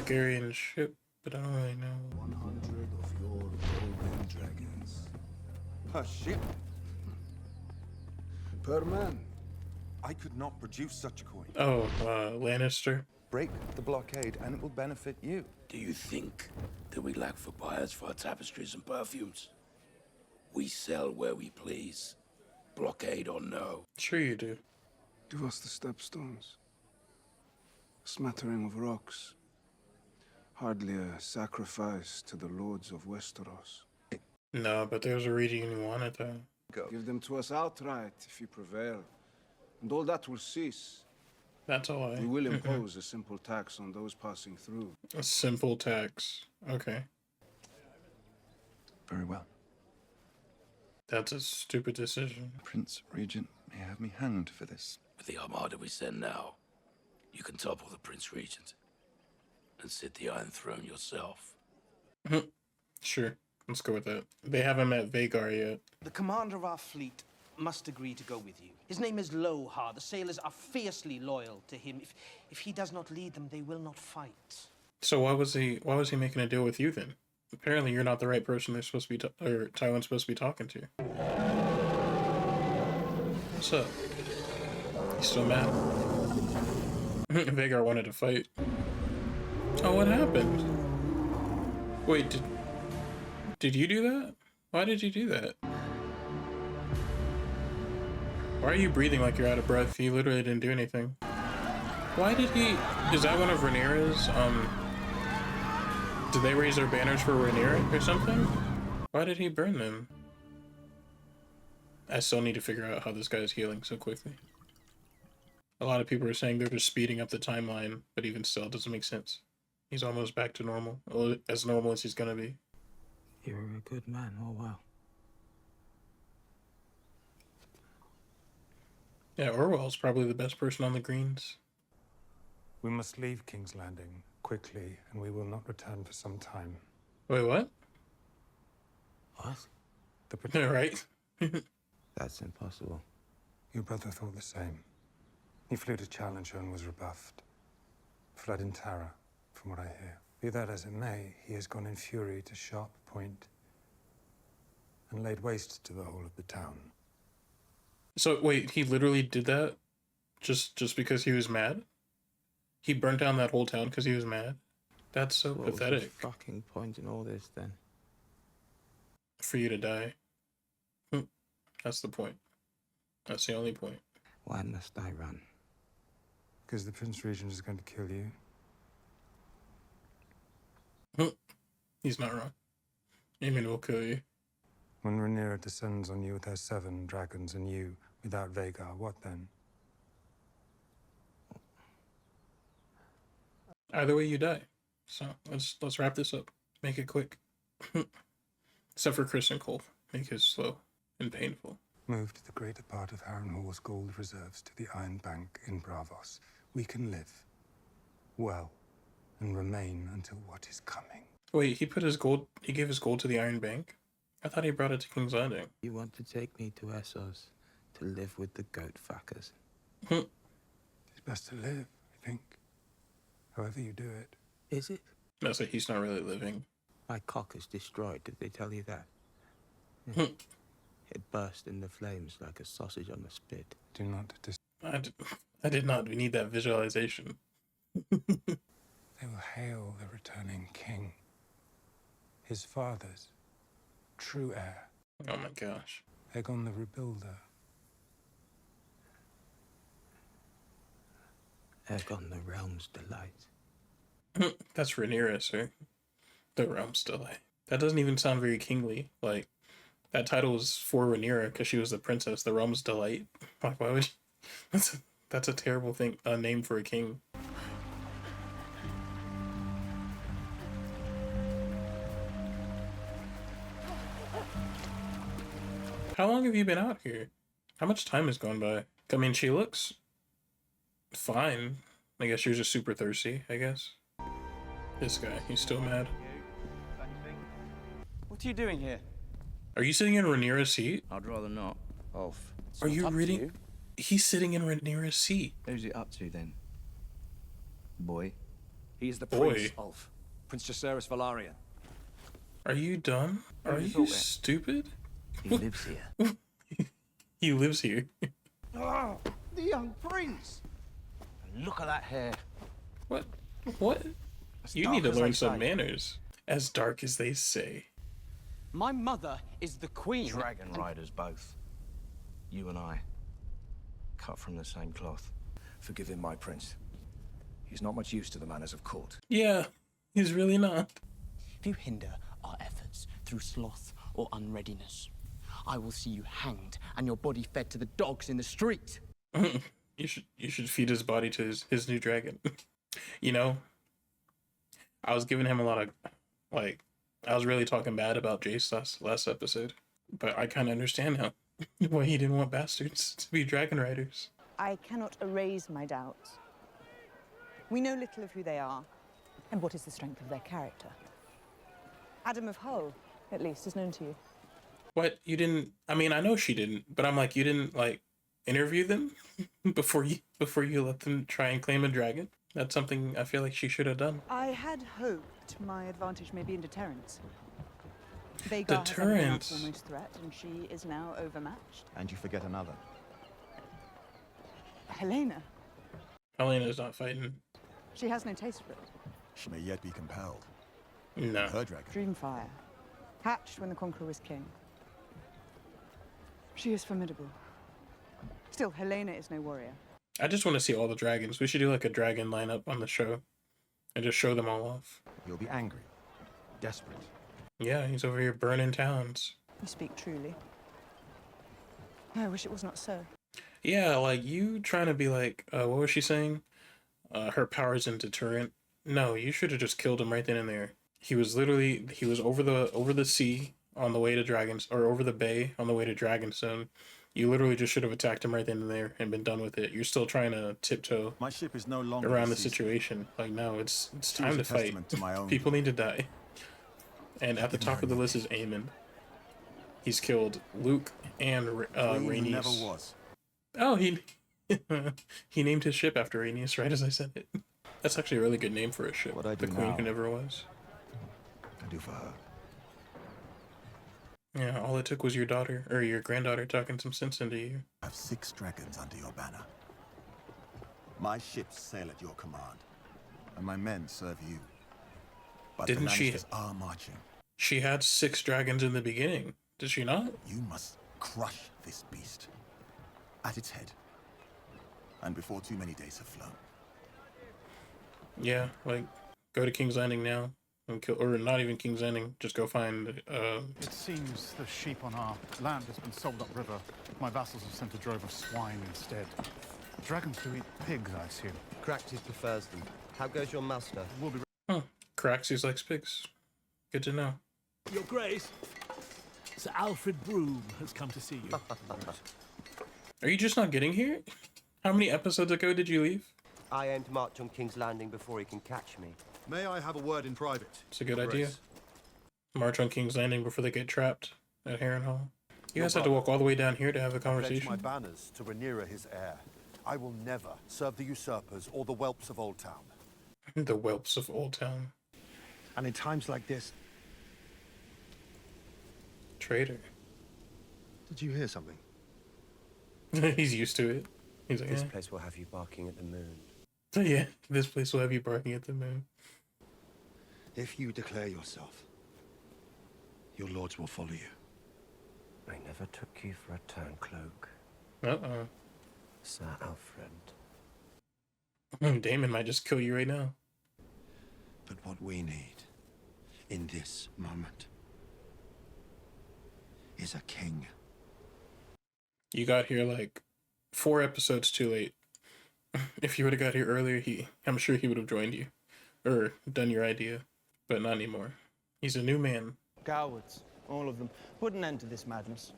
Targaryen ship, but I don't really know. 100 of your golden dragons. Per ship? Per man. I could not produce such a coin. Oh, Lannister. Break the blockade and it will benefit you. Do you think that we lack for buyers for our tapestries and perfumes? We sell where we please. Blockade or no. Sure you do. Give us the stepstones. A smattering of rocks. Hardly a sacrifice to the lords of Westeros. No, but there's a reason you wanted that. Go. Give them to us outright if you prevail. And all that will cease. That's a lie. We will impose a simple tax on those passing through. A simple tax. Okay. Very well. That's a stupid decision. Prince Regent may have me hanged for this. With the armada we send now, you can topple the Prince Regent and sit the Iron Throne yourself. Sure. Let's go with that. They haven't met Vhagar yet. The commander of our fleet must agree to go with you. His name is Lohar. The sailors are fiercely loyal to him. If he does not lead them, they will not fight. So why was he making a deal with you then? Apparently you're not the right person they're supposed to be or Tywin's supposed to be talking to. What's up? He's still mad. Vhagar wanted to fight. Oh, what happened? Wait, did you do that? Why did you do that? Why are you breathing like you're out of breath? You literally didn't do anything. Why did he... Is that one of Rhaenyra's, Did they raise their banners for Rhaenyra or something? Why did he burn them? I still need to figure out how this guy is healing so quickly. A lot of people are saying they're just speeding up the timeline, but even still, it doesn't make sense. He's almost back to normal. As normal as he's gonna be. You're a good man, oh wow. Yeah, Orwell's probably the best person on the greens. We must leave King's Landing quickly, and we will not return for some time. Wait, what? What? The Right? That's impossible. Your brother thought the same. He flew to challenge her and was rebuffed. Fled in terror, from what I hear. Be that as it may, he has gone in fury to Sharp Point and laid waste to the whole of the town. So wait, he literally did that just because he was mad? He burnt down that whole town because he was mad? That's so What pathetic. was the fucking point in all this then? For you to die. That's the point. That's the only point. Why must I run? Because the Prince Regent is going to kill you. He's not wrong. Daemon will kill you. When Rhaenyra descends on you with her 7 dragons and you without Vhagar, what then? Either way, you die. So let's wrap this up. Make it quick. Except for Criston Cole. Make it slow and painful. Moved the greater part of Harrenhal's gold reserves to the Iron Bank in Bravos. We can live well and remain until what is coming. Wait, he gave his gold to the Iron Bank? I thought he brought it to King's Landing. You want to take me to Essos to live with the goat fuckers? It's best to live, I think. However you do it. Is it? No, so he's not really living. My cock is destroyed, did they tell you that? It burst in the flames like a sausage on a spit. Do not I did not need that visualization. They will hail the returning king. His father's true heir. Oh my gosh. Aegon the Rebuilder. Aegon the realm's delight. That's Rhaenyra, sir. The Realm's Delight. That doesn't even sound very kingly. Like, that title was for Rhaenyra because she was the princess. The Realm's Delight. Like, why would you... That's a terrible thing. A name for a king. How long have you been out here? How much time has gone by? I mean, she looks fine. I guess you're just super thirsty, I guess. This guy, he's still mad. What are you doing here? Are you sitting in Rhaenyra's seat? I'd rather not. Off. Are you reading? He's sitting in Rhaenyra's seat. Who's it up to then? Boy? He is the Boy. Prince of Prince Jacaerys Valarian. Are you dumb? Are you you thought that? stupid? He lives here. He lives here. Oh, the young prince! And look at that hair. What? What? As You dark need to as learn they some say. manners. As dark as they say. My mother is the queen. Dragon riders both. You and I. Cut from the same cloth. Forgive him, my prince. He's not much use to the manners of court. Yeah, he's really not. If you hinder our efforts through sloth or unreadiness, I will see you hanged and your body fed to the dogs in the street. You should feed his body to his new dragon. You know, I was giving him a lot of, like, I was really talking bad about Jace last episode, but I kind of understand now why he didn't want bastards to be dragon riders. I cannot erase my doubts. We know little of who they are, and what is the strength of their character. Adam of Hull, at least, is known to you. What? You didn't? I mean, I know she didn't, but I'm like, you didn't like interview them before you let them try and claim a dragon? That's something I feel like she should have done. I had hoped my advantage may be in deterrence. Vhagar has been our Deterrence. foremost threat, and she is now overmatched. And you forget another. Helaena, Helena's not fighting. she has no taste for it. She may yet be compelled. No. Her dragon. Dreamfire, hatched when the Conqueror was king. She is formidable. Still, Helaena is no warrior. I just want to see all the dragons. We should do like a dragon lineup on the show and just show them all off. You'll be angry. Desperate. Yeah, he's over here burning towns. You speak truly. I wish it was not so. Yeah, like you trying to be like, what was she saying? Her powers in deterrent. No, you should have just killed him right then and there. He was over the sea on the way to Dragons, or over the bay on the way to Dragonstone. You literally just should have attacked him right then and there and been done with it. You're still trying to tiptoe My ship is no longer around the deceased. situation. Like, no, it's She time was to a fight. testament to my own People need to die. And at the Give top her of the a list is Aemon. He's killed Luke and Queen who Rhaenys. never was. Oh, he he named his ship after Rhaenys, right as I said it. That's actually a really good name for a ship. What I The do Queen now. Who Never Was. I do for her. Yeah, all it took was your daughter, or your granddaughter, talking some sense into you. I have 6 dragons under your banner. My ships sail at your command, and my men serve you. But Didn't the she- Lannisters are marching. She had 6 dragons in the beginning. Did she not? You must crush this beast at its head, and before too many days have flown. Yeah, like, go to King's Landing now. And kill, or not even King's Landing, just go find, It seems the sheep on our land has been sold upriver. My vassals have sent a drove of swine instead. Dragons do eat pigs, I assume. Cractus prefers them. How goes your master? We'll be Caraxes likes pigs. Good to know. Your Grace, Sir Alfred Broom has come to see you. Are you just not getting here? How many episodes ago did you leave? I aim to march on King's Landing before he can catch me. May I have a word in private? It's a good Grace. idea. March on King's Landing before they get trapped at Harrenhal. You Your guys have to brother. walk all the way down here to have a Pledge my conversation? banners to Rhaenyra, his heir. I will never serve the usurpers or the whelps of Old Town. The whelps of Old Town. And in times like this... Traitor. Did you hear something? He's used to it. He's like, This eh. place will have you barking at the moon. Yeah, this place will have you barking at the moon. If you declare yourself, your lords will follow you. I never took you for a turncloak, Uh-oh. Sir Alfred. Daemon might just kill you right now. But what we need in this moment is a king. You got here like 4 episodes too late. If you would have got here earlier, I'm sure he would have joined you. Or done your idea. But not anymore. He's a new man. Cowards, all of them. Put an end to this madness.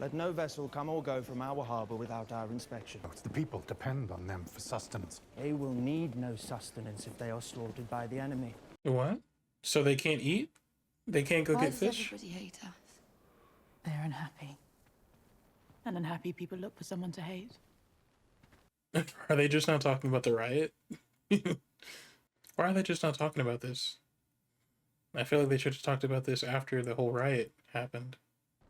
Let no vessel come or go from our harbour without our inspection. The people depend on them for sustenance. They will need no sustenance if they are slaughtered by the enemy. What? So they can't eat? They can't go Why get does fish? everybody hate us? They're unhappy. And unhappy people look for someone to hate. Are they just not talking about the riot? Why are they just not talking about this? I feel like they should have talked about this after the whole riot happened.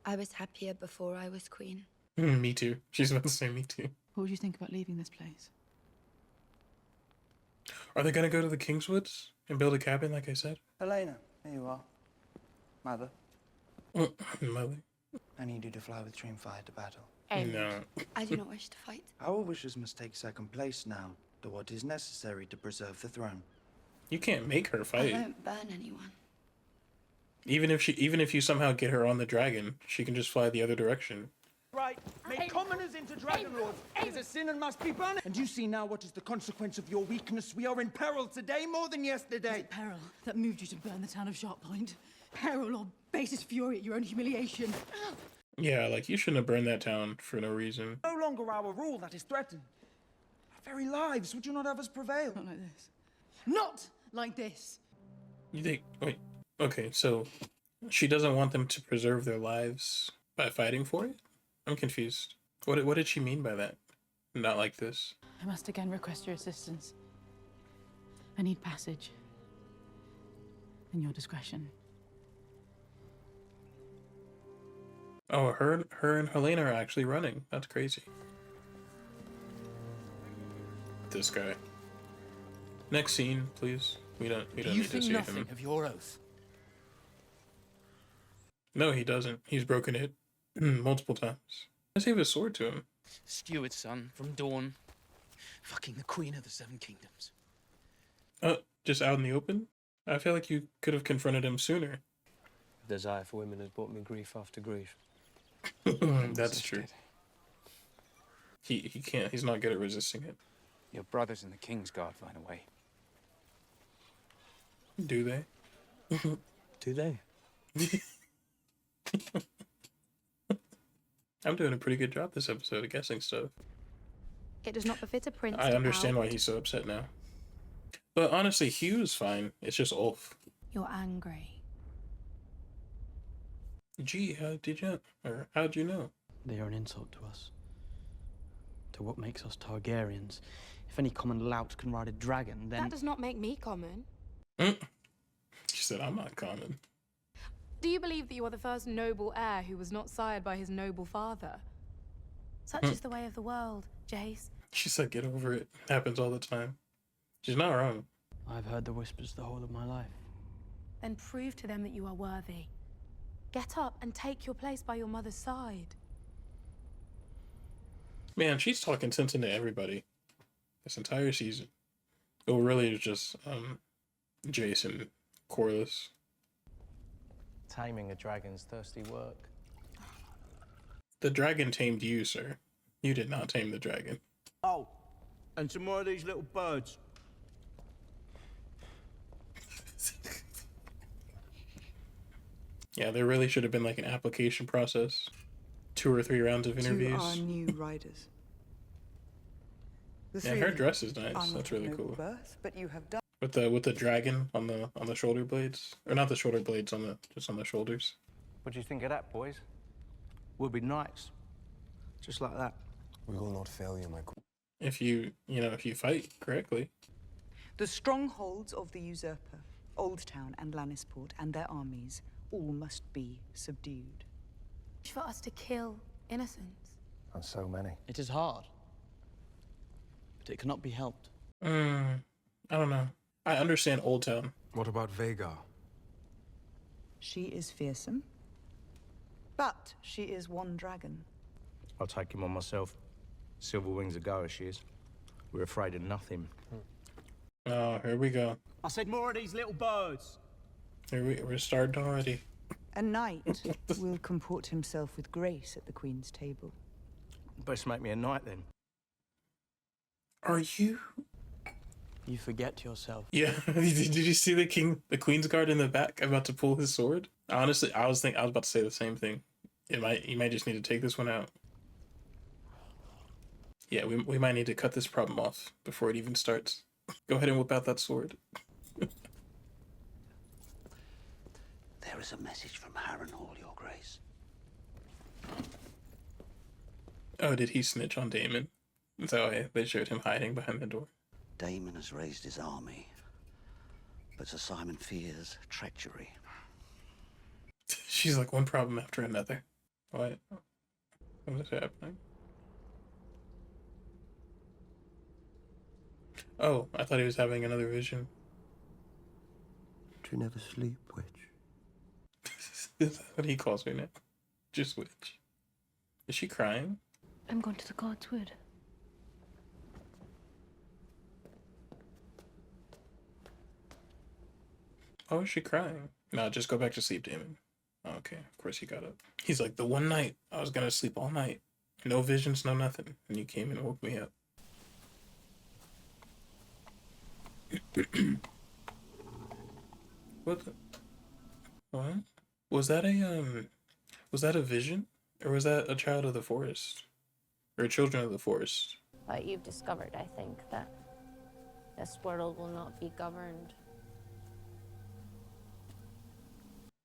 I was happier before I was queen. Me too. She's about to say me too. What would you think about leaving this place? Are they gonna go to the Kingswoods and build a cabin like I said? Helaena, here you are. Mother. Mother. I need you to fly with Dreamfire to battle. No. I do not wish to fight. Our wishes must take second place now to what is necessary to preserve the throne. You can't make her I fight. won't burn anyone. Even if you somehow get her on the dragon, she can just fly the other direction. Right, make commoners into dragon lords. It is a sin and must be punished. And you see now what is the consequence of your weakness. We are in peril today more than yesterday. Peril that moved you to burn the town of Sharppoint. Peril or basest fury at your own humiliation. Yeah, like you shouldn't have burned that town for no reason. No longer our rule that is threatened. Our very lives, would you not have us prevail? Not like this. Not like this. You think? Wait. Okay, so she doesn't want them to preserve their lives by fighting for it? I'm confused. What did she mean by that? Not like this. I must again request your assistance. I need passage. In your discretion. Oh, her and Helaena are actually running. That's crazy. This guy. Next scene, please. We don't need to see him. Of your oath? No, he doesn't. He's broken it multiple times. I save his sword to him. Steward's son from Dawn. Fucking the Queen of the Seven Kingdoms. Just out in the open? I feel like you could have confronted him sooner. Desire for women has brought me grief after grief. That's true. He can't. He's not good at resisting it. Your brothers in the Kingsguard ran away. Do they? Do they? I'm doing a pretty good job this episode of guessing stuff. It does not befit a prince. I to understand pout. why he's so upset now. But honestly, Hugh's fine. It's just Ulf. You're angry. Gee, how'd you know? They are an insult to us. To what makes us Targaryens. If any common lout can ride a dragon, then... That does not make me common. She said, I'm not common. Do you believe that you are the first noble heir who was not sired by his noble father? Such is the way of the world, Jace. She said, get over it. Happens all the time. She's not wrong. I've heard the whispers the whole of my life. Then prove to them that you are worthy. Get up and take your place by your mother's side. Man, she's talking sense into everybody. This entire season. It really is just Jason, Corlys. Taming a dragon's thirsty work. The dragon tamed you, sir. You did not tame the dragon. Oh, and some more of these little birds. Yeah, there really should have been like an application process. 2 or 3 rounds of interviews. To our new riders. The Yeah, three her of you dress is are nice. not That's of really noble cool. birth, but you have done. With the dragon on the shoulder blades, or not the shoulder blades, just on the shoulders. What do you think of that, boys? We'll be knights. Just like that. We will not fail you, my queen. If you fight correctly. The strongholds of the usurper, Old Town and Lannisport, and their armies, all must be subdued. For us to kill innocents. And so many. It is hard. But it cannot be helped. I don't know. I understand Old Town. What about Vhagar? She is fearsome, but she is one dragon. I'll take him on myself. Silver Wings a go as she is. We're afraid of nothing. Oh, here we go. I said more of these little birds. We're starting already. A knight will comport himself with grace at the Queen's table. Best make me a knight then. Are you? You forget yourself. Yeah. Did you see the Queen's Guard in the back about to pull his sword? Honestly, I was about to say the same thing. You might just need to take this one out. Yeah, we might need to cut this problem off before it even starts. Go ahead and whip out that sword. There is a message from Harrenhal, Your Grace. Oh, did he snitch on Daemon? So they showed him hiding behind the door. Daemon has raised his army. But Sir Simon fears treachery. She's like one problem after another. What? What is happening? Oh, I thought he was having another vision. Do you never sleep, witch? Is that what he calls her now? Just witch. Is she crying? I'm going to the God's Wood. Oh, is she crying? No, just go back to sleep, Daemon. Oh, okay, of course he got up. He's like, the one night I was gonna sleep all night. No visions, no nothing. And you came and woke me up. What the? What? Was that a vision? Or was that a child of the forest? Or children of the forest? But you've discovered, I think, that this world will not be governed.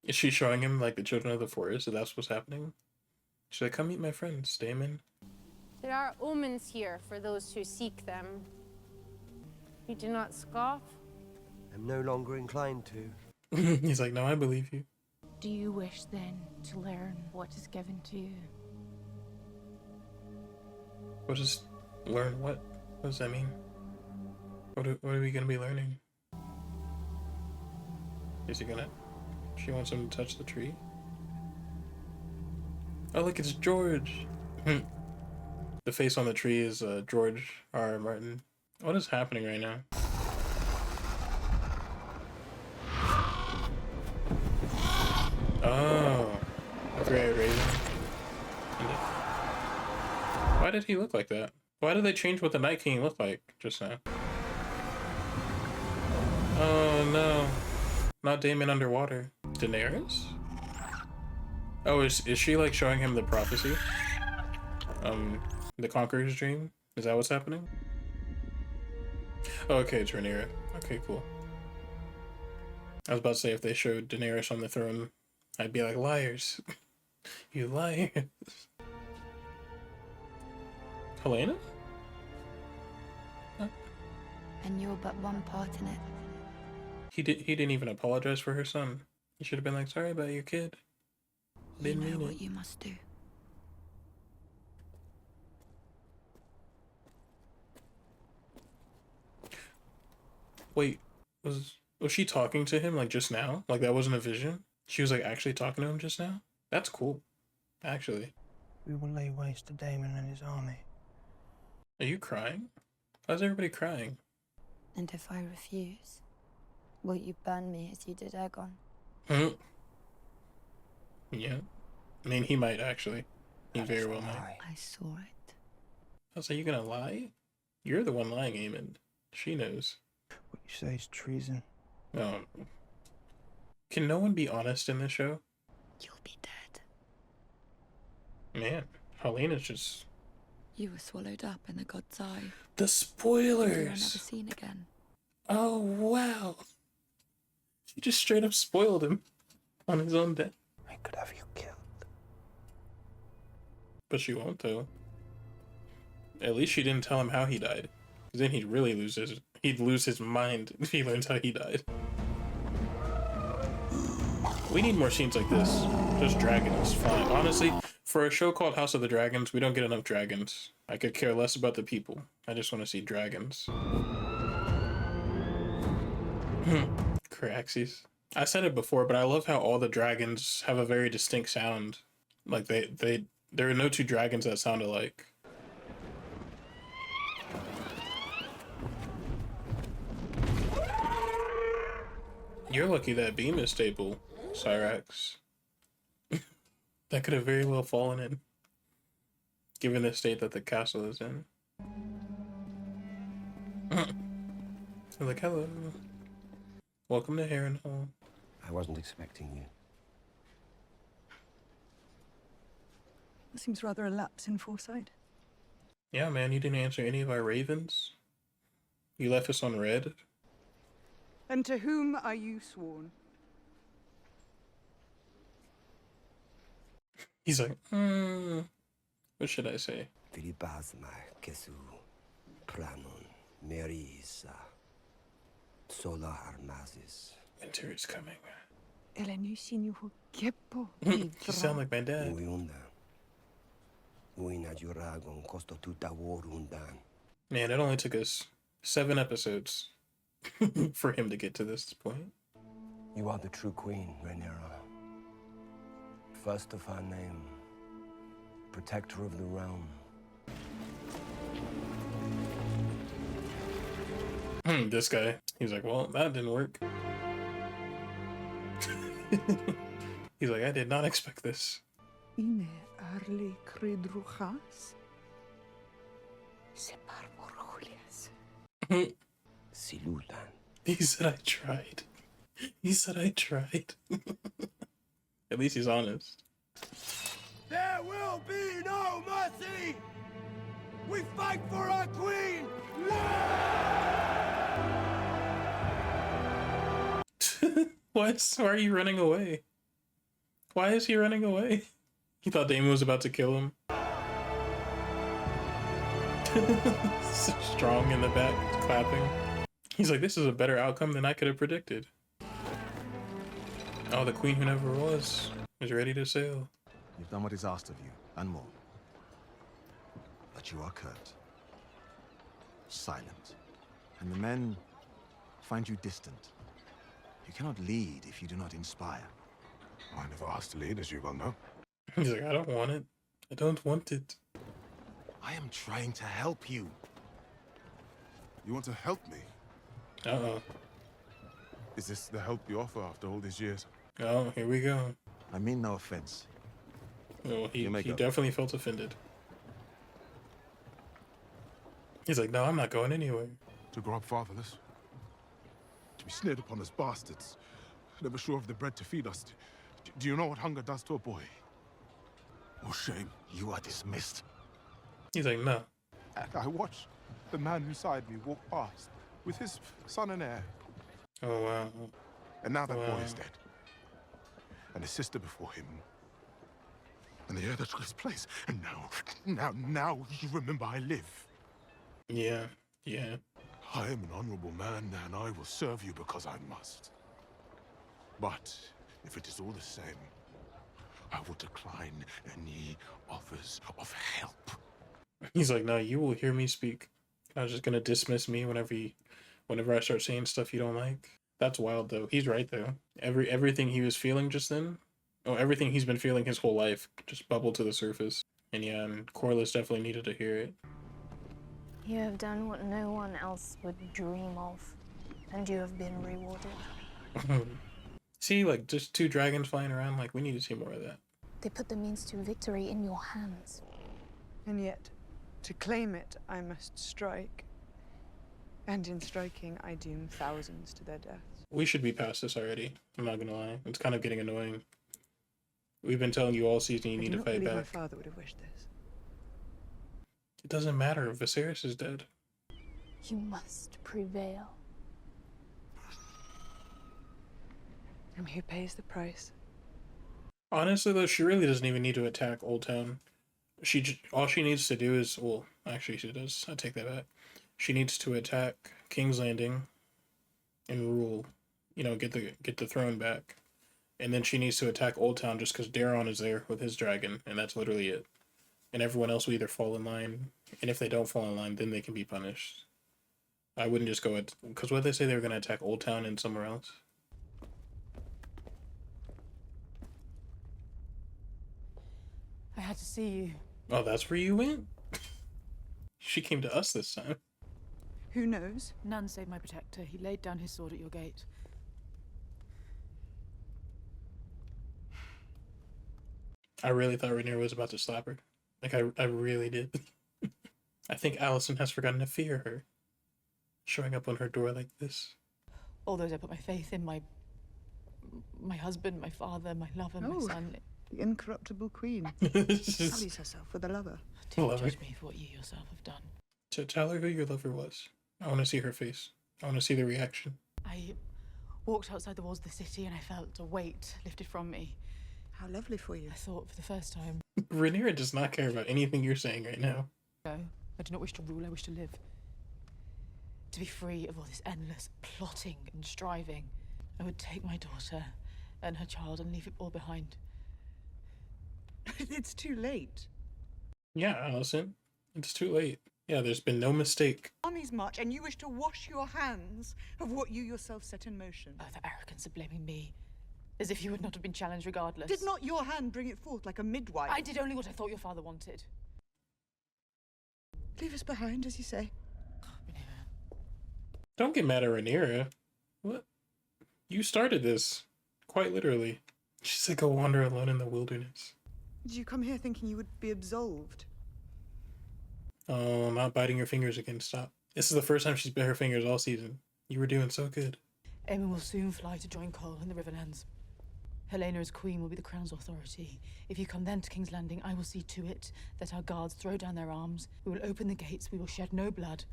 Is she showing him like the children of the forest? Is that what's happening? She's like, come meet my friends, Daemon. There are omens here for those who seek them. You do not scoff? I'm no longer inclined to. He's like, no, I believe you. Do you wish then to learn what is given to you? What is learn what? What does that mean? What are we gonna be learning? Is he gonna? She wants him to touch the tree. Oh look, it's George. The face on the tree is George R. Martin. What is happening right now? Oh, Grey Raven. Why did he look like that? Why did they change what the Night King looked like just now? Oh no, not Daemon underwater. Daenerys? Oh, is she like showing him the prophecy? The Conqueror's dream? Is that what's happening? Oh, okay, it's Rhaenyra. Okay, cool. I was about to say if they showed Daenerys on the throne, I'd be like, liars. You liars. Helaena? And you're but one part in it. He didn't even apologize for her son. He should have been like, sorry about your kid. You know what you must do. Wait, was she talking to him like just now? Like that wasn't a vision? She was like actually talking to him just now? That's cool. Actually. We will lay waste to Daemon and his army. Are you crying? Why is everybody crying? And if I refuse, will you burn me as you did Aegon? Yeah. I mean, he might actually. He very well might. I saw it. I was like, you gonna lie? You're the one lying, Aemon. She knows. What you say is treason. No. Can no one be honest in this show? You'll be dead. Man, Helena's just... You were swallowed up in the god's eye. The spoilers! You were never seen again. Oh, wow. She just straight up spoiled him on his own death. I could have you killed. But she won't, though. At least she didn't tell him how he died. Because then he'd really lose his mind if he learns how he died. We need more scenes like this. Just dragons flying. Honestly, for a show called House of the Dragons, we don't get enough dragons. I could care less about the people. I just want to see dragons. Caraxes. I said it before, but I love how all the dragons have a very distinct sound. Like there are no two dragons that sound alike. You're lucky that beam is stable, Cyrax. That could have very well fallen in, given the state that the castle is in. Like, hello. Welcome to Harrenhal. I wasn't expecting you. That seems rather a lapse in foresight. Yeah, man, you didn't answer any of our ravens. You left us on red. And to whom are you sworn? He's like, what should I say? Sola armazis. Winter is coming. You sound like my dad. Man, it only took us 7 episodes for him to get to this point. You are the true queen, Rhaenyra. First of her name, protector of the realm. This guy, he's like, well, that didn't work. He's like, I did not expect this. Silutan. He said I tried. He said I tried. At least he's honest. There will be no mercy! We fight for our queen! Why are you running away? Why is he running away? He thought Daemon was about to kill him. So strong in the back, clapping. He's like, this is a better outcome than I could have predicted. Oh, the queen who never was is ready to sail. You've done what is asked of you, and more. But you are curt, silent, and the men find you distant. You cannot lead if you do not inspire. I never asked to lead, as you well know. He's like, I don't want it. I don't want it. I am trying to help you. You want to help me? Uh-oh. Is this the help you offer after all these years? Oh, here we go. I mean no offense. Oh, he definitely felt offended. He's like, no, I'm not going anywhere. To grow up fatherless? To be sneered upon as bastards? Never sure of the bread to feed us? Do you know what hunger does to a boy? Oh, shame. You are dismissed. He's like, no. And I watched the man beside me walk past with his son and heir. Oh, wow. And now that boy is dead. And his sister before him. And the heir that took his place. And now you remember I live. Yeah, yeah. I am an honorable man, and I will serve you because I must. But if it is all the same, I will decline any offers of help. He's like, no, you will hear me speak. I was just gonna dismiss me whenever I start saying stuff you don't like. That's wild, though. He's right, though. Everything he was feeling just then, everything he's been feeling his whole life, just bubbled to the surface. And yeah, and Corlys definitely needed to hear it. You have done what no one else would dream of, and you have been rewarded. See, like, just 2 dragons flying around, like, we need to see more of that. They put the means to victory in your hands. And yet, to claim it, I must strike. And in striking, I doom thousands to their deaths. We should be past this already. I'm not gonna lie. It's kind of getting annoying. We've been telling you all season you need to fight back. My father would have wished this. It doesn't matter. Viserys is dead. You must prevail. And who pays the price? Honestly, though, she really doesn't even need to attack Old Town. All she needs to do is, well, actually she does. I take that back. She needs to attack King's Landing and rule. You know, get the throne back. And then she needs to attack Old Town just because Daemon is there with his dragon, and that's literally it. And everyone else will either fall in line, and if they don't fall in line, then they can be punished. I wouldn't just go because what did they say they were going to attack Old Town and somewhere else? I had to see you. Oh, that's where you went? She came to us this time. Who knows? None save my protector. He laid down his sword at your gate. I really thought Rhaenyra was about to slap her. Like, I really did. I think Alicent has forgotten to fear her. Showing up on her door like this. All those I put my faith in, my husband, my father, my lover, my son. The incorruptible queen. Sullies herself with a lover. Don't judge me for what you yourself have done. To tell her who your lover was. I want to see her face. I want to see the reaction. I walked outside the walls of the city and I felt a weight lifted from me. How lovely for you. I thought for the first time. Rhaenyra does not care about anything you're saying right now. No, I do not wish to rule, I wish to live. To be free of all this endless plotting and striving. I would take my daughter and her child and leave it all behind. It's too late. Yeah, Alicent. It's too late. Yeah, there's been no mistake. Armies march, and you wish to wash your hands of what you yourself set in motion. Oh, the arrogance of blaming me. As if you would not have been challenged regardless. Did not your hand bring it forth like a midwife? I did only what I thought your father wanted. Leave us behind, as you say. Don't get mad at Rhaenyra. What? You started this. Quite literally. She said go wander alone in the wilderness. Did you come here thinking you would be absolved? Oh, not biting your fingers again. Stop. This is the first time she's bit her fingers all season. You were doing so good. Aemon will soon fly to join Cole in the Riverlands. Helaena as queen will be the crown's authority. If you come then to King's Landing, I will see to it that our guards throw down their arms. We will open the gates. We will shed no blood.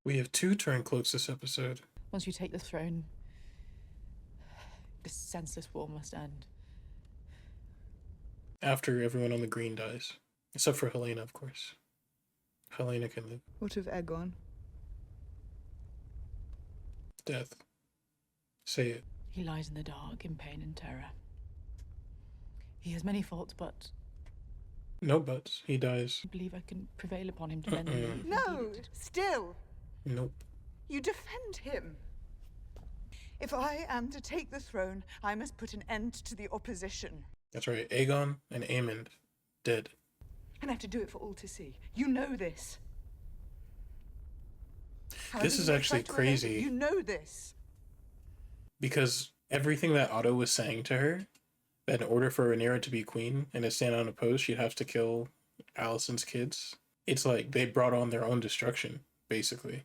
We have 2 turncloaks this episode. Once you take the throne, this senseless war must end. After everyone on the green dies. Except for Helaena, of course. Helaena can live. What of Aegon? Death. Say it. He lies in the dark in pain and terror. He has many faults, but... No buts. He dies. I believe I can prevail upon him to bend the knee. No, still. Nope. You defend him. If I am to take the throne, I must put an end to the opposition. That's right. Aegon and Aemond. Dead. And I have to do it for all to see. You know this. This is actually crazy. You know this. Because everything that Otto was saying to her, that in order for Rhaenyra to be queen and to stand unopposed, she'd have to kill Alicent's kids. It's like they brought on their own destruction, basically.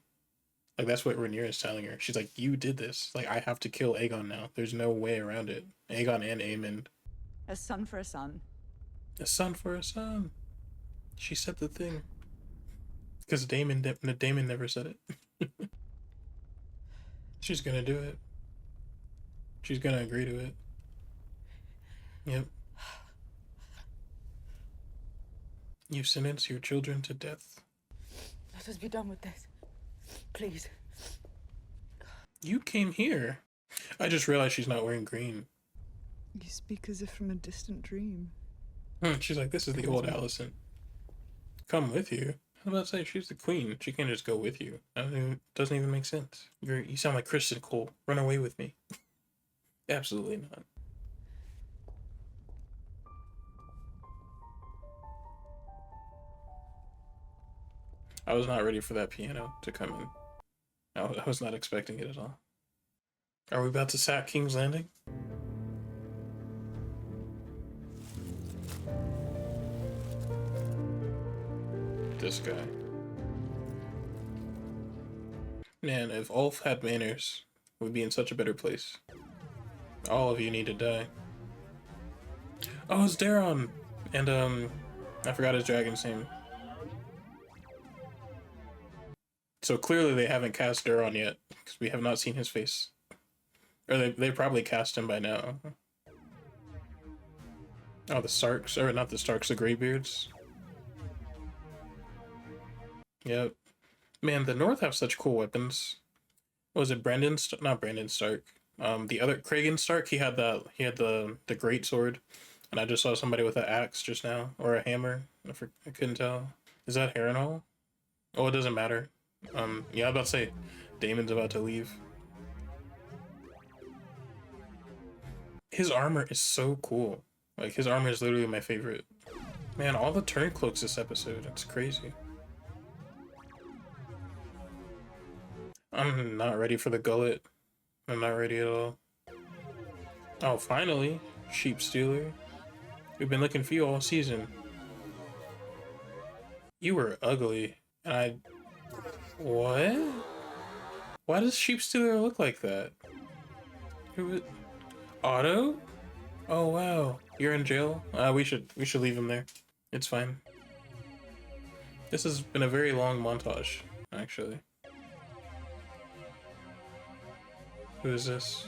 Like, that's what Rhaenyra is telling her. She's like, you did this. Like, I have to kill Aegon now. There's no way around it. Aegon and Aemond. A son for a son. A son for a son. She said the thing. Because Daemon never said it. She's gonna do it. She's gonna agree to it. Yep. You sentence your children to death. Let us be done with this. Please. You came here. I just realized she's not wearing green. You speak as if from a distant dream. She's like, this is the old Alicent. Come with you? I was about to say, she's the queen. She can't just go with you. Doesn't even make sense. You sound like Criston Cole. Run away with me. Absolutely not. I was not ready for that piano to come in. I was not expecting it at all. Are we about to sack King's Landing? This guy. Man, if Ulf had manners, we'd be in such a better place. All of you need to die. Oh, it's Daemon! And, I forgot his dragon's name. So clearly they haven't cast Daemon yet, because we have not seen his face. Or they probably cast him by now. Oh, the Starks, or not the Starks, the Greybeards. Yep. Man, the North have such cool weapons. What was it not Brandon Stark. The other Kragan Stark, he had the great sword. And I just saw somebody with an axe just now, or a hammer. I couldn't tell. Is that Harrenhal? Oh, it doesn't matter. Yeah, I was about to say, Daemon's about to leave. His armor is so cool. Like, his armor is literally my favorite. Man, all the turncloaks this episode, it's crazy. I'm not ready for the gullet. I'm not ready at all. Oh, finally, Sheep Stealer. We've been looking for you all season. You were ugly, and what? Why does Sheep Stealer look like that? Who? Otto? Oh wow, you're in jail. We should leave him there. It's fine. This has been a very long montage, actually. Who is this?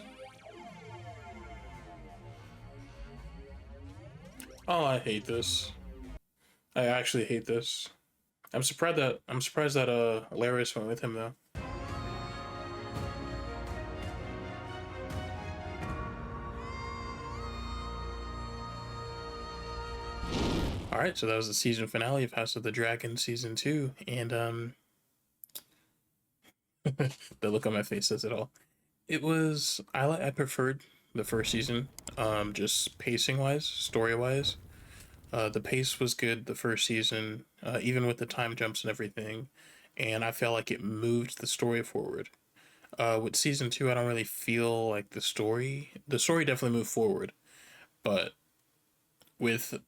Oh, I hate this. I actually hate this. I'm surprised that Larys went with him though. All right, so that was the season finale of House of the Dragon season 2, and the look on my face says it all. It was I preferred the first season, just pacing wise, story wise. The pace was good the first season, even with the time jumps and everything, and I felt like it moved the story forward. With season 2, I don't really feel like the story definitely moved forward, but with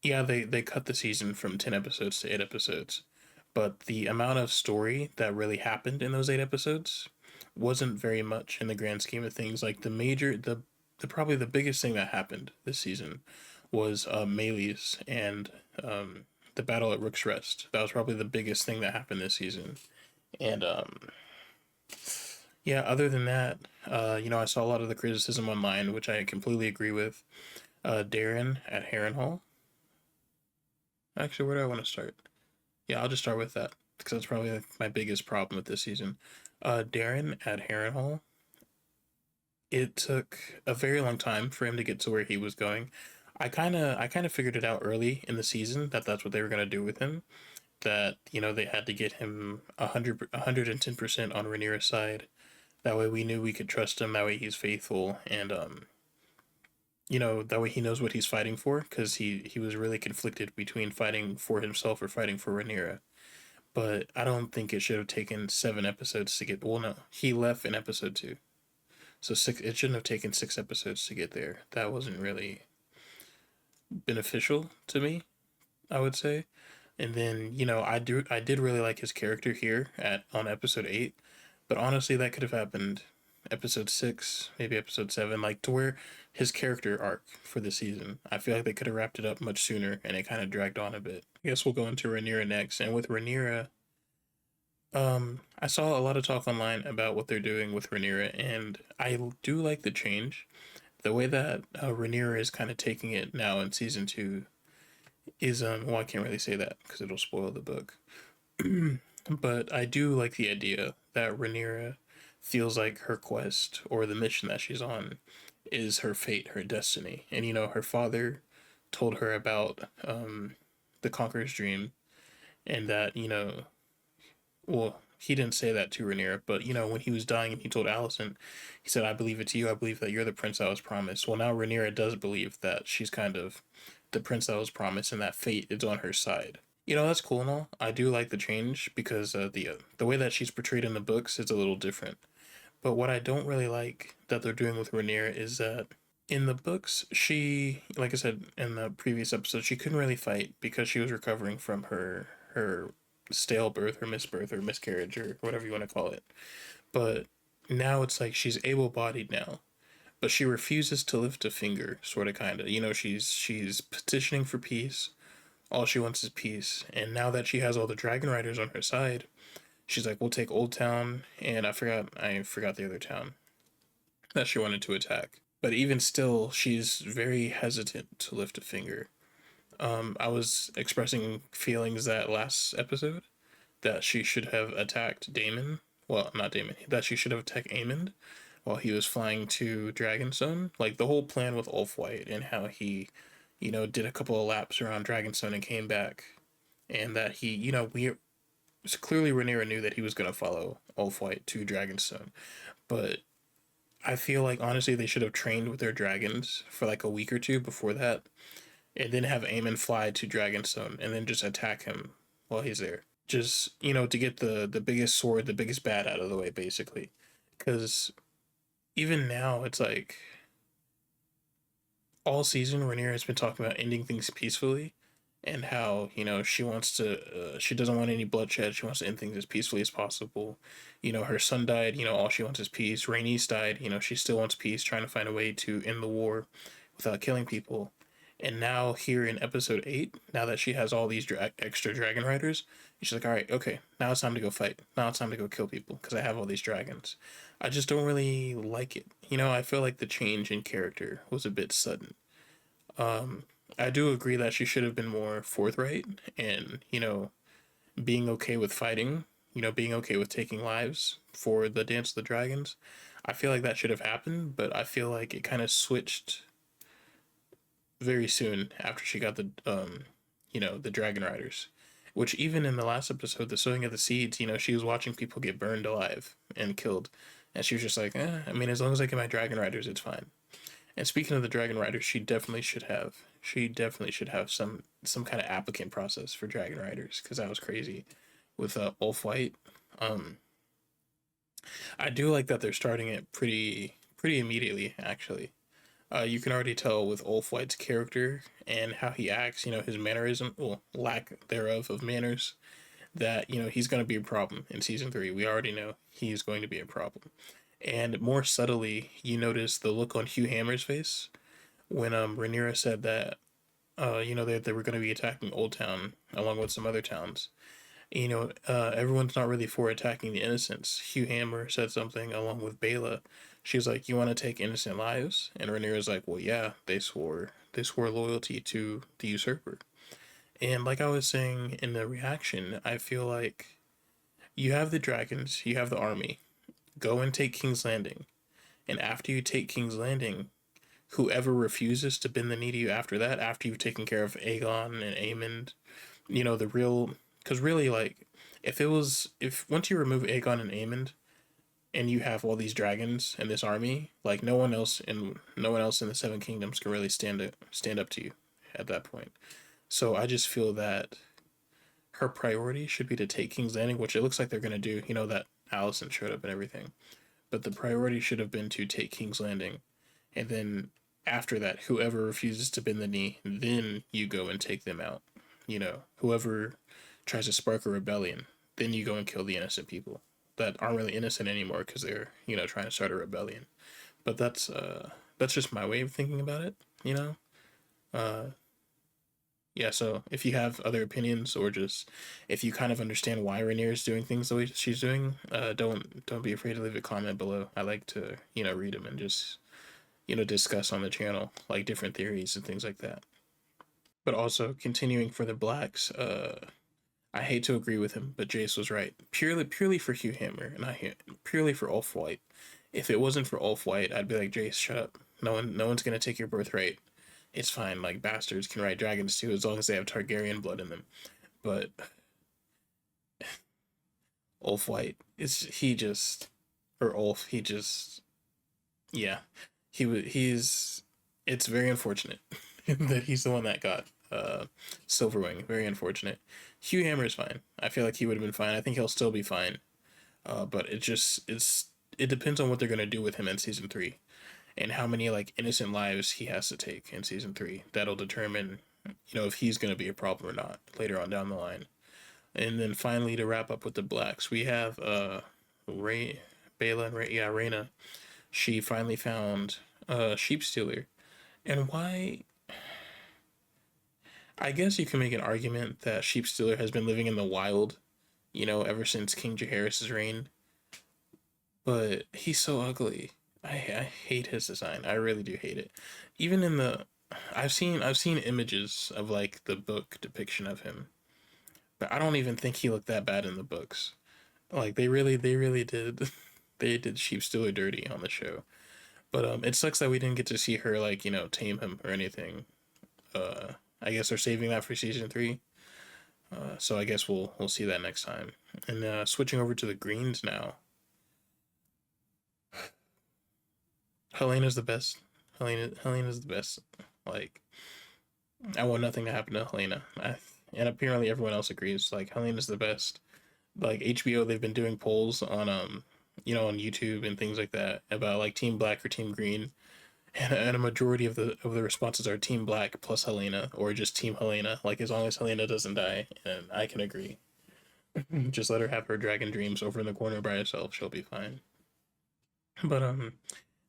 yeah, they cut the season from 10 episodes to 8 episodes, but the amount of story that really happened in those 8 episodes wasn't very much in the grand scheme of things. Like the probably the biggest thing that happened this season was Melee's and the battle at Rook's Rest. That was probably the biggest thing that happened this season. And yeah, other than that, I saw a lot of the criticism online, which I completely agree with. Darren at Harrenhal. Actually, where do I want to start? Yeah, I'll just start with that because that's probably like my biggest problem with this season. Darren at Harrenhal. It took a very long time for him to get to where he was going. I kind of figured it out early in the season that that's what they were gonna do with him. That they had to get him 110% on Rhaenyra's side. That way we knew we could trust him. That way he's faithful, and that way he knows what he's fighting for, because he was really conflicted between fighting for himself or fighting for Rhaenyra. But I don't think it should have taken 7 episodes to get. Well, no, he left in episode 2, so six. It shouldn't have taken 6 episodes to get there. That wasn't really beneficial to me, I would say. And then I did really like his character here at on episode 8, but honestly that could have happened episode 6, maybe episode 7, like to where his character arc for the season. I feel like they could have wrapped it up much sooner, and it kind of dragged on a bit. I guess we'll go into Rhaenyra next, and with Rhaenyra, I saw a lot of talk online about what they're doing with Rhaenyra, and I do like the change. The way that Rhaenyra is kind of taking it now in season 2 is well, I can't really say that because it'll spoil the book. But I do like the idea that Rhaenyra feels like her quest or the mission that she's on is her fate, her destiny. And her father told her about the Conqueror's dream, and that well, he didn't say that to Rhaenyra, but when he was dying and he told Alicent, he said, "I believe it's you. I believe that you're the prince I was promised." Well, now Rhaenyra does believe that she's kind of the prince that was promised, and that fate is on her side. That's cool and all. I do like the change because the way that she's portrayed in the books is a little different. But what I don't really like that they're doing with Rhaenyra is that in the books, she, like I said in the previous episode, she couldn't really fight because she was recovering from her stale birth or misbirth or miscarriage or whatever you want to call it. But now it's like she's able-bodied now, but she refuses to lift a finger, sort of, kind of. She's petitioning for peace. All she wants is peace. And now that she has all the dragon riders on her side, she's like, "We'll take Old Town," and I forgot the other town that she wanted to attack. But even still, she's very hesitant to lift a finger. I was expressing feelings that last episode that she should have attacked Daemon. Well, not Daemon. That she should have attacked Aemond while he was flying to Dragonstone. Like the whole plan with Ulf White and how he, did a couple of laps around Dragonstone and came back, and that he, clearly Rhaenyra knew that he was gonna follow Ulf White to Dragonstone, but I feel like honestly they should have trained with their dragons for like a week or two before that, and then have Aemon fly to Dragonstone and then just attack him while he's there. Just to get the biggest sword, the biggest bad out of the way, basically. Because even now, it's like all season Rhaenyra has been talking about ending things peacefully, and how she wants to she doesn't want any bloodshed. She wants to end things as peacefully as possible. Her son died. All she wants is peace. Rhaenys died. She still wants peace, trying to find a way to end the war without killing people. And now here in episode 8, now that she has all these extra dragon riders, she's like, "All right, okay, now it's time to go fight. Now it's time to go kill people because I have all these dragons." I just don't really like it. I feel like the change in character was a bit sudden. I do agree that she should have been more forthright and, being okay with fighting, being okay with taking lives for the Dance of the Dragons. I feel like that should have happened, but I feel like it kind of switched very soon after she got the the dragon riders, which even in the last episode, the sowing of the seeds, she was watching people get burned alive and killed, and she was just like, I mean, as long as I get my dragon riders, it's fine. And speaking of the dragon riders, she definitely should have some kind of applicant process for dragon riders, because that was crazy with Ulf White. um I do like that they're starting it pretty immediately, actually. You can already tell with Ulf White's character and how he acts, his mannerism, well, lack thereof of manners, that, he's going to be a problem in season 3. We already know he's going to be a problem. And more subtly, you notice the look on Hugh Hammer's face when Rhaenyra said that, they were going to be attacking Old Town along with some other towns. Everyone's not really for attacking the innocents. Hugh Hammer said something along with Bela. She's like, "You want to take innocent lives?" And Rhaenyra's like, "Well, yeah, they swore loyalty to the usurper." And like I was saying in the reaction, I feel like you have the dragons, you have the army. Go and take King's Landing. And after you take King's Landing, whoever refuses to bend the knee to you after that, after you've taken care of Aegon and Aemond, the real, because really, like, if once you remove Aegon and Aemond and you have all these dragons and this army, like, no one else in the Seven Kingdoms can really stand up to you at that point. So I just feel that her priority should be to take King's Landing, which it looks like they're going to do. That Alicent showed up and everything, but the priority should have been to take King's Landing, and then after that, whoever refuses to bend the knee, then you go and take them out. Whoever tries to spark a rebellion, then you go and kill the innocent people that aren't really innocent anymore because they're trying to start a rebellion. But that's just my way of thinking about it. Uh, yeah. So if you have other opinions, or just if you kind of understand why Rhaenyra is doing things the way she's doing, don't be afraid to leave a comment below. I like to read them and just discuss on the channel, like, different theories and things like that. But also, continuing for the blacks, I hate to agree with him, but Jace was right. Purely for Hugh Hammer, and purely for Ulf White. If it wasn't for Ulf White, I'd be like, Jace, shut up. No one's gonna take your birthright. It's fine. Like, bastards can ride dragons too, as long as they have Targaryen blood in them. But Ulf White, yeah, it's very unfortunate that he's the one that got Silverwing. Very unfortunate. Hugh Hammer is fine. I feel like he would have been fine. I think he'll still be fine. But it depends on what they're gonna do with him in season 3, and how many, like, innocent lives he has to take in season 3. That'll determine, if he's gonna be a problem or not later on down the line. And then finally, to wrap up with the blacks, we have Bela and Rhaena. She finally found Sheep Stealer. And why? I guess you can make an argument that Sheep Stealer has been living in the wild, ever since King Jacaerys' reign. But he's so ugly. I hate his design. I really do hate it. Even in I've seen images of, like, the book depiction of him, but I don't even think he looked that bad in the books. Like, they really did they did Sheep Stealer dirty on the show. But it sucks that we didn't get to see her, like, tame him or anything. I guess they're saving that for season 3. So I guess we'll see that next time. And switching over to the greens now. Helena's the best. Helena's the best. Like, I want nothing to happen to Helaena. And apparently everyone else agrees. Like, Helena's the best. Like, HBO, they've been doing polls on on YouTube and things like that about, like, Team Black or Team Green, and a majority of the responses are Team Black plus Helaena, or just Team Helaena. Like, as long as Helaena doesn't die, and I can agree. Just let her have her dragon dreams over in the corner by herself. She'll be fine. But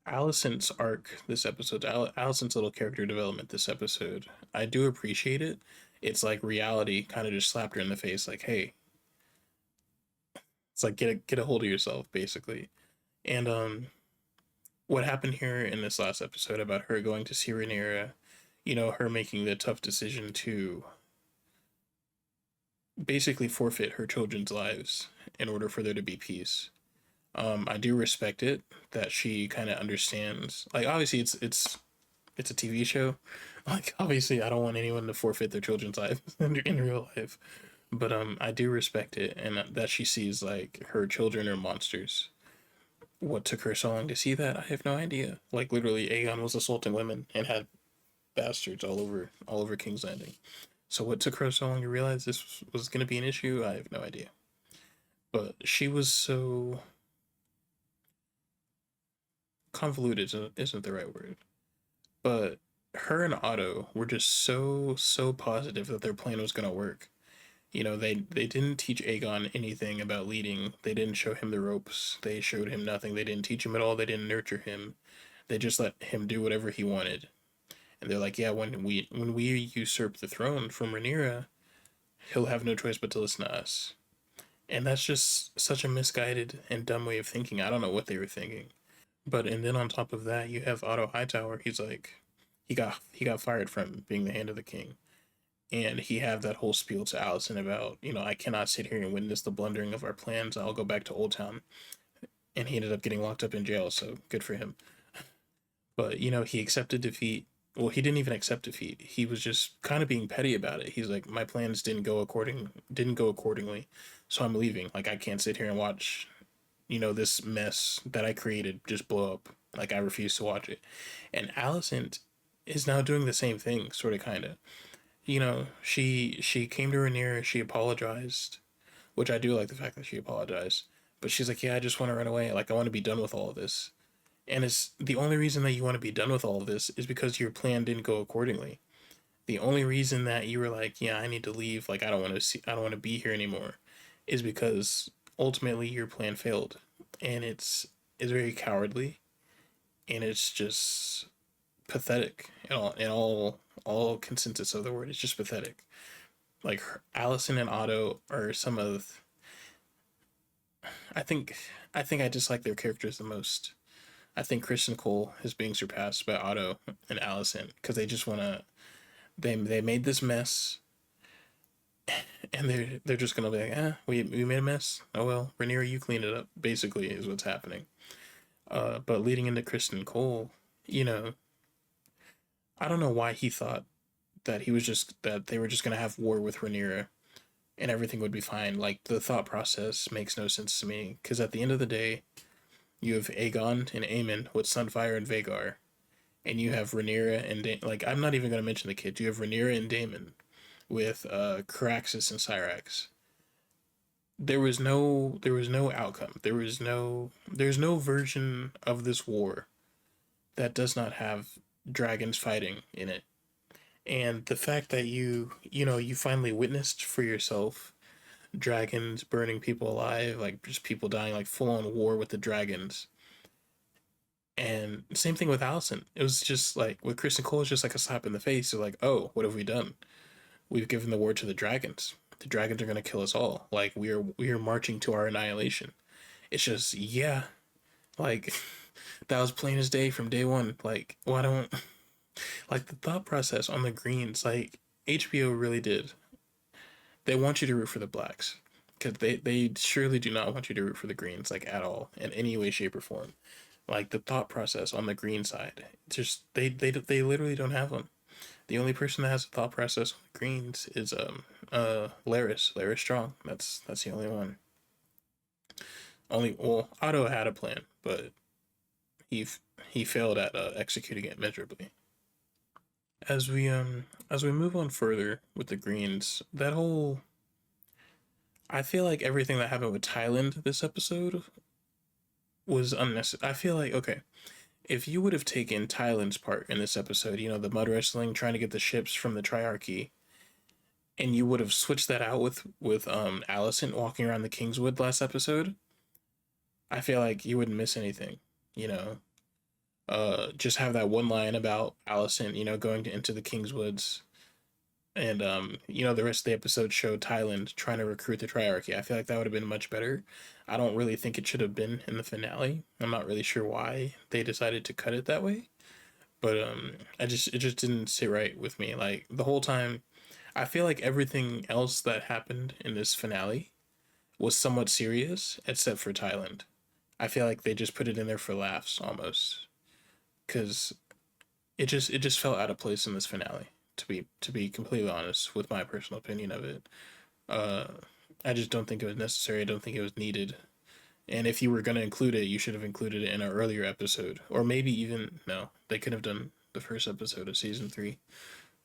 Alicent's arc this episode, Alicent's little character development this episode, I do appreciate it. It's like reality kind of just slapped her in the face, like, hey, it's like, get a hold of yourself, basically. And what happened here in this last episode about her going to see Rhaenyra, her making the tough decision to basically forfeit her children's lives in order for there to be peace. I do respect it that she kind of understands. Like, obviously it's a TV show, Like, obviously, I don't want anyone to forfeit their children's life in real life, but I do respect it, and that she sees like her children are monsters. What took her so long to see that? I have no idea. Like, literally, Aegon was assaulting women and had bastards all over King's Landing. So what took her so long to realize this was going to be an issue? I have no idea. But she was so convoluted isn't the right word. But her and Otto were just so positive that their plan was going to work. You know, they didn't teach Aegon anything about leading. They didn't show him the ropes. They showed him nothing. They didn't teach him at all. They didn't nurture him. They just let him do whatever he wanted. And they're like, yeah, when we usurp the throne from Rhaenyra, he'll have no choice but to listen to us. And that's just such a misguided and dumb way of thinking. I don't know what they were thinking. But and then on top of that, you have Otto Hightower. He's like, he got fired from being the Hand of the King, and he had that whole spiel to Alicent about, I cannot sit here and witness the blundering of our plans. I'll go back to Old Town, and he ended up getting locked up in jail. So good for him. But he accepted defeat. Well, he didn't even accept defeat. He was just kind of being petty about it. He's like, my plans didn't go accordingly, so I'm leaving. Like, I can't sit here and watch, this mess that I created just blow up. Like, I refuse to watch it. And Alicent is now doing the same thing, sort of, kind of. She came to Rhaenyra, she apologized, which I do like the fact that she apologized. But she's like, yeah, I just want to run away. Like, I want to be done with all of this. And it's the only reason that you want to be done with all of this is because your plan didn't go accordingly. The only reason that you were like, yeah, I need to leave, like, I don't want to be here anymore, is because ultimately your plan failed. And it's very cowardly, and it's just pathetic in all consensus of the word. It's just pathetic. Like, Alicent and Otto are some of I think I dislike their characters the most. I think Criston Cole is being surpassed by Otto and Alicent because they just want to. They made this mess, and they're just gonna be like, we made a mess. Oh well, Rhaenyra, you cleaned it up. Basically, is what's happening. But leading into Criston Cole, I don't know why he thought that they were just gonna have war with Rhaenyra and everything would be fine. Like, the thought process makes no sense to me because at the end of the day, you have Aegon and Aemon with Sunfire and Vhagar, and you have Rhaenyra and like, I'm not even gonna mention the kids. You have Rhaenyra and Daemon with Caraxes and Syrax. There was no outcome. There's no version of this war that does not have dragons fighting in it. And the fact that you finally witnessed for yourself dragons burning people alive, like just people dying, like full on war with the dragons. And same thing with Alicent. It was just like with Criston Cole, it's just like a slap in the face. They're like, oh, what have we done? We've given the word to the dragons. The dragons are gonna kill us all. Like, we are marching to our annihilation. It's just, yeah, like that was plain as day from day one. Like, why don't like the thought process on the greens, like HBO really did. They want you to root for the blacks because they surely do not want you to root for the greens, like, at all in any way, shape, or form. Like, the thought process on the green side, just they literally don't have one. The only person that has a thought process on the greens is Larys Strong. That's the only one. Otto had a plan, but he failed at executing it miserably. As we move on further with the greens, that whole I feel like everything that happened with Thailand this episode was unnecessary. I feel like, okay, if you would have taken Thailand's part in this episode, the mud wrestling, trying to get the ships from the Triarchy, and you would have switched that out with Alicent walking around the Kingswood last episode, I feel like you wouldn't miss anything. You know, just have that one line about Alicent, going into the Kingswoods, and the rest of the episode showed Thailand trying to recruit the Triarchy. I feel like that would have been much better. I don't really think it should have been in the finale. I'm not really sure why they decided to cut it that way, but it just didn't sit right with me. Like, the whole time, I feel like everything else that happened in this finale was somewhat serious, except for Thailand. I feel like they just put it in there for laughs almost, because it just felt out of place in this finale. To be completely honest with my personal opinion of it, uh, I just don't think it was necessary. I don't think it was needed. And if you were going to include it, you should have included it in an earlier episode, or maybe even no, they could have done the first episode of season 3,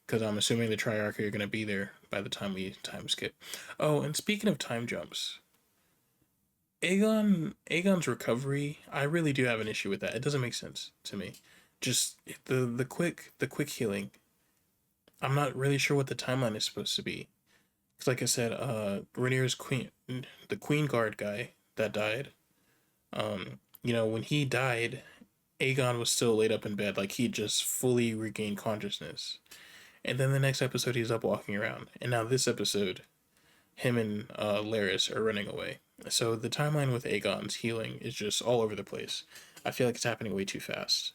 because I'm assuming the Triarchy are going to be there by the time we time skip. Oh, and speaking of time jumps, Aegon's recovery, I really do have an issue with that. It doesn't make sense to me. Just the quick healing. I'm not really sure what the timeline is supposed to be. Cause like I said, Rhaenyra's queen, the Queen Guard guy that died. When he died, Aegon was still laid up in bed, like he just fully regained consciousness. And then the next episode, he's up walking around, and now this episode, him and Larys are running away. So the timeline with Aegon's healing is just all over the place. I feel like it's happening way too fast.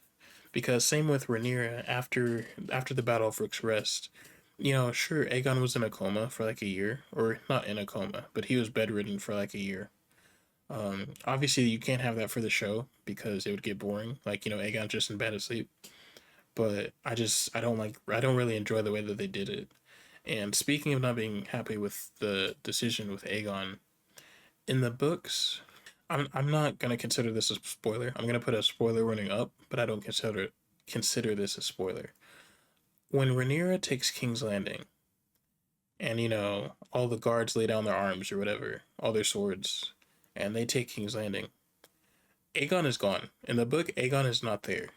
Because same with Rhaenyra, after the Battle of Rook's Rest, sure, Aegon was in a coma for like a year, or not in a coma, but he was bedridden for like a year. Obviously, you can't have that for the show because it would get boring. Like, Aegon's just in bed asleep. But I don't really enjoy the way that they did it. And speaking of not being happy with the decision with Aegon, in the books, I'm not gonna consider this a spoiler. I'm gonna put a spoiler warning up, but I don't consider this a spoiler. When Rhaenyra takes King's Landing, and all the guards lay down their arms or whatever, all their swords, and they take King's Landing, Aegon is gone. In the book, Aegon is not there,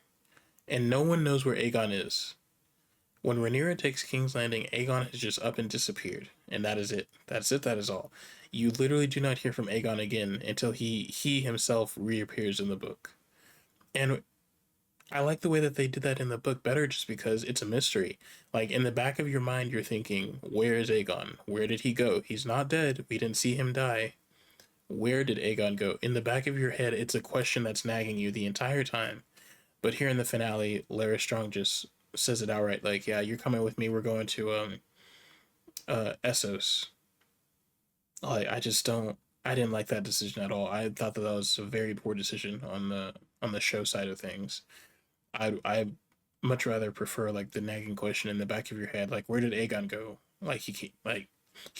and no one knows where Aegon is. When Rhaenyra takes King's Landing, Aegon has just up and disappeared, and that is it. That's it. That is all. You literally do not hear from Aegon again until he himself reappears in the book. And I like the way that they did that in the book better, just because it's a mystery. Like, in the back of your mind, you're thinking, where is Aegon? Where did he go? He's not dead. We didn't see him die. Where did Aegon go? In the back of your head, it's a question that's nagging you the entire time. But here in the finale, Larys Strong just says it outright, like, yeah, you're coming with me. We're going to Essos. Like, I didn't like that decision at all. I thought that was a very poor decision on the show side of things. I much rather prefer like the nagging question in the back of your head, like, where did Aegon go? Like, he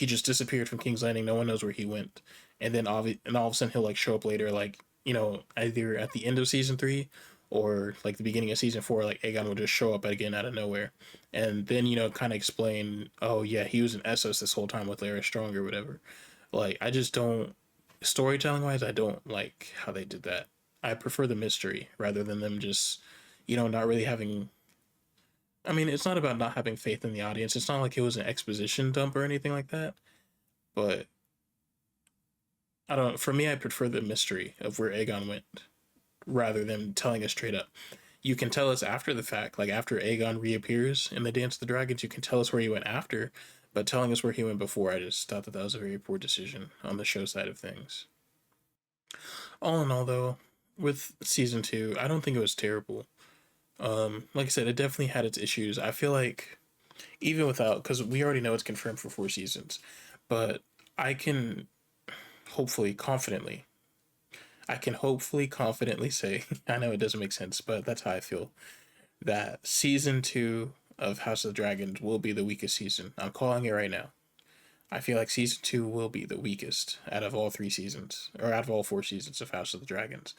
just disappeared from King's Landing. No one knows where he went, and then all of a sudden he'll like show up later, like, either at the end of season 3 or like the beginning of season 4. Like, Aegon will just show up again out of nowhere, and then kind of explain, oh yeah, he was in Essos this whole time with Larys Strong or whatever. Like, I just don't, storytelling wise, I don't like how they did that. I prefer the mystery rather than them just not really having. I mean, it's not about not having faith in the audience. It's not like it was an exposition dump or anything like that. But I don't. For me, I prefer the mystery of where Aegon went rather than telling us straight up. You can tell us after the fact, like after Aegon reappears in the Dance of the Dragons, you can tell us where he went after. But telling us where he went before, I just thought that was a very poor decision on the show side of things. All in all, though, with season 2, I don't think it was terrible. Like I said, it definitely had its issues. I feel like even without, because we already know it's confirmed for 4 seasons, but I can hopefully confidently say, I know it doesn't make sense, but that's how I feel, that season 2 of House of the Dragons will be the weakest season. I'm calling it right now. I feel like season 2 will be the weakest out of all 3 seasons, or out of all 4 seasons of House of the Dragons.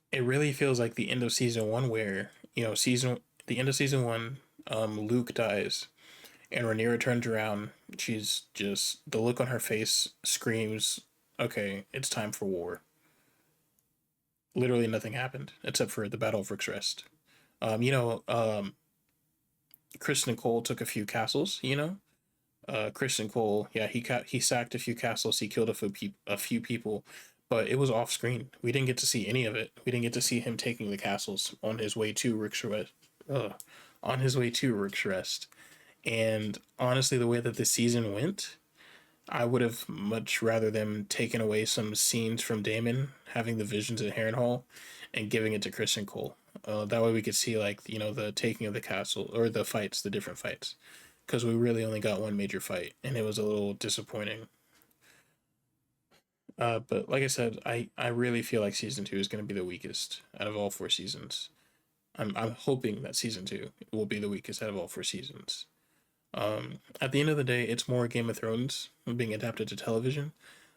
It really feels like the end of season 1, where the end of season 1, Luke dies, and Rhaenyra turns around. She's just, the look on her face screams, okay, it's time for war. Literally nothing happened except for the Battle of Rook's Rest. Criston Cole took a few castles. Criston Cole, yeah, he sacked a few castles. He killed a few people, but it was off screen. We didn't get to see any of it. We didn't get to see him taking the castles on his way to Rook's Rest. And honestly, the way that the season went, I would have much rather them taken away some scenes from Daemon having the visions at Harrenhal and giving it to Criston Cole. That way we could see, like, the taking of the castle, or the fights, the different fights, because we really only got one major fight, and it was a little disappointing. But like I said, I really feel like season 2 is going to be the weakest out of all 4 seasons. I'm hoping that season 2 will be the weakest out of all 4 seasons. At the end of the day, it's more Game of Thrones being adapted to television.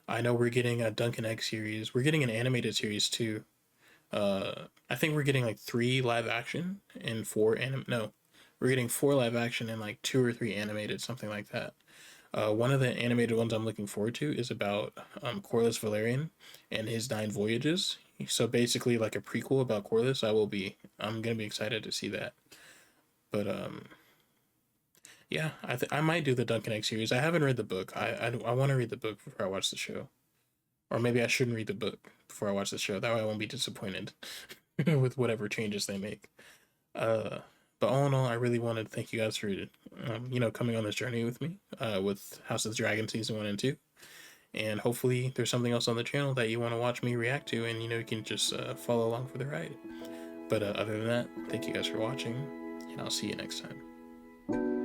I know we're getting a Duncan Egg series. We're getting an animated series too. I think we're getting like 3 live action and 4 no, we're getting 4 live action and like 2 or 3 animated, something like that. One of the animated ones I'm looking forward to is about Corlys Velaryon and his 9 voyages. So basically, like a prequel about Corlys. I'm gonna be excited to see that. But yeah, I might do the Duncan Egg series. I haven't read the book. I want to read the book before I watch the show, or maybe I shouldn't read the book before I watch the show. That way, I won't be disappointed with whatever changes they make. But all in all, I really wanted to thank you guys for coming on this journey with me with House of the Dragon season 1 and 2. And hopefully there's something else on the channel that you want to watch me react to, and you can just follow along for the ride. But other than that, thank you guys for watching, and I'll see you next time.